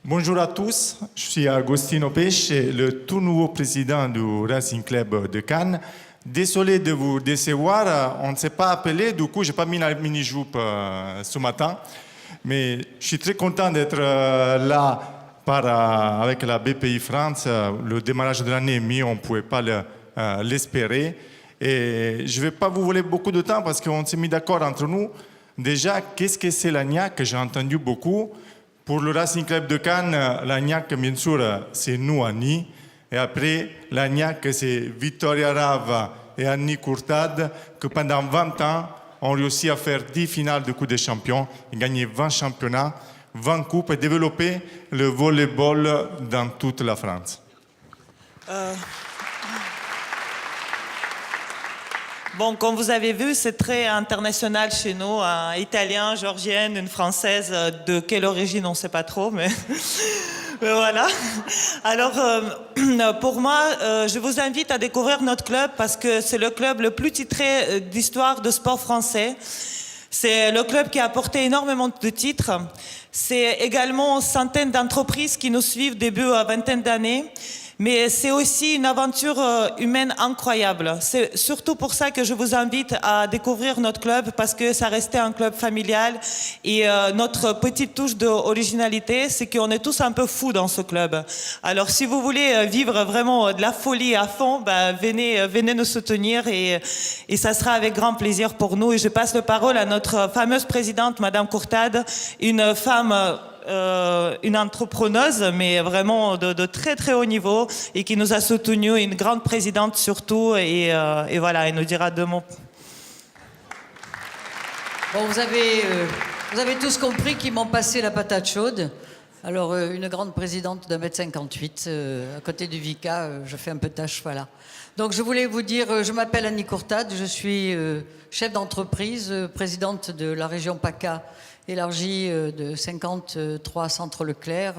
Bonjour à tous, je suis Agostino Pesce, le tout nouveau président du Racing Club de Cannes. Désolé de vous décevoir, on ne s'est pas appelé, du coup je n'ai pas mis la mini-jupe ce matin. Mais je suis très content d'être là avec la BPI France. Le démarrage de l'année, mais on ne pouvait pas l'espérer. Et je ne vais pas vous voler beaucoup de temps parce qu'on s'est mis d'accord entre nous. Déjà, qu'est-ce que c'est l'agnac? J'ai entendu beaucoup. Pour le Racing Club de Cannes, l'agnac, bien sûr, c'est nous, Annie. Et après, l'agnac, c'est Vittoria Rava et Annie Courtade, que pendant 20 ans, ont réussi à faire 10 finales de Coupe des Champions, et gagner 20 championnats, 20 coupes et développer le volleyball dans toute la France. Bon, comme vous avez vu, c'est très international chez nous, un italien, géorgienne, une française, de quelle origine, on ne sait pas trop, mais voilà. Alors, pour moi, je vous invite à découvrir notre club parce que c'est le club le plus titré d'histoire de sport français. C'est le club qui a apporté énormément de titres. C'est également centaines d'entreprises qui nous suivent depuis vingtaine d'années. Mais c'est aussi une aventure humaine incroyable. C'est surtout pour ça que je vous invite à découvrir notre club parce que ça restait un club familial et notre petite touche d'originalité, c'est qu'on est tous un peu fous dans ce club. Alors si vous voulez vivre vraiment de la folie à fond, venez nous soutenir et ça sera avec grand plaisir pour nous. Et je passe la parole à notre fameuse présidente, Madame Courtade, une femme... une entrepreneuse, mais vraiment de très très haut niveau et qui nous a soutenus, une grande présidente surtout, et voilà, elle nous dira 2 mots. Bon, vous avez tous compris qu'ils m'ont passé la patate chaude. Alors, une grande présidente d'1m58, à côté du Vika, je fais un peu tâche, voilà. Donc, je voulais vous dire, je m'appelle Annie Courtade, je suis chef d'entreprise, présidente de la région PACA, élargie de 53 centres Leclerc,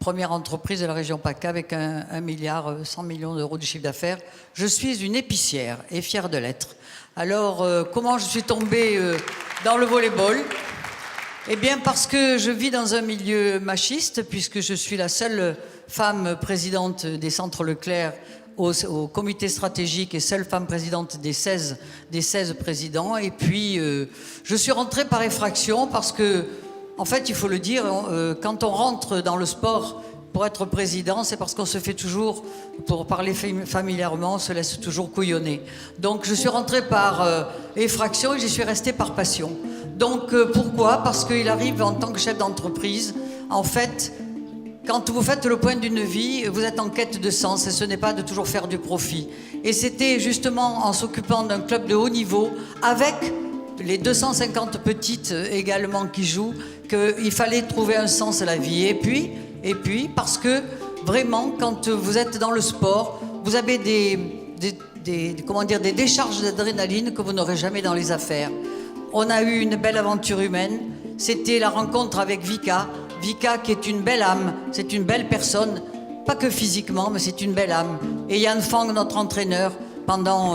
première entreprise de la région PACA avec 1 milliard 100 millions d'euros de chiffre d'affaires. Je suis une épicière et fière de l'être. Alors, comment je suis tombée dans le volleyball? Eh bien, parce que je vis dans un milieu machiste, puisque je suis la seule femme présidente des centres Leclerc au comité stratégique et seule femme présidente des 16 présidents. Et puis, je suis rentrée par effraction parce que, en fait, il faut le dire, quand on rentre dans le sport pour être président, c'est parce qu'on se fait toujours, pour parler familièrement, on se laisse toujours couillonner. Donc, je suis rentrée par effraction et j'y suis restée par passion. Donc, pourquoi? Parce qu'il arrive en tant que chef d'entreprise, en fait... Quand vous faites le point d'une vie, vous êtes en quête de sens et ce n'est pas de toujours faire du profit. Et c'était justement en s'occupant d'un club de haut niveau, avec les 250 petites également qui jouent, qu'il fallait trouver un sens à la vie. Et puis parce que vraiment, quand vous êtes dans le sport, vous avez des décharges d'adrénaline que vous n'aurez jamais dans les affaires. On a eu une belle aventure humaine, c'était la rencontre avec Vika. Vika qui est une belle âme, c'est une belle personne, pas que physiquement, mais c'est une belle âme. Et Yann Fang, notre entraîneur, pendant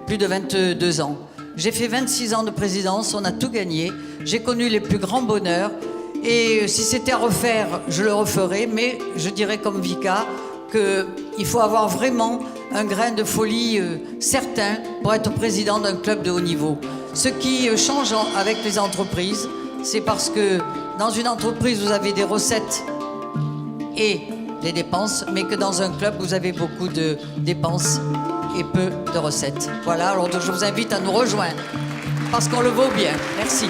plus de 22 ans. J'ai fait 26 ans de présidence, on a tout gagné, j'ai connu les plus grands bonheurs, et si c'était à refaire, je le referais, mais je dirais comme Vika qu'il faut avoir vraiment un grain de folie certain pour être président d'un club de haut niveau. Ce qui change avec les entreprises, c'est parce que dans une entreprise, vous avez des recettes et des dépenses, mais que dans un club, vous avez beaucoup de dépenses et peu de recettes. Voilà, alors je vous invite à nous rejoindre, parce qu'on le vaut bien. Merci.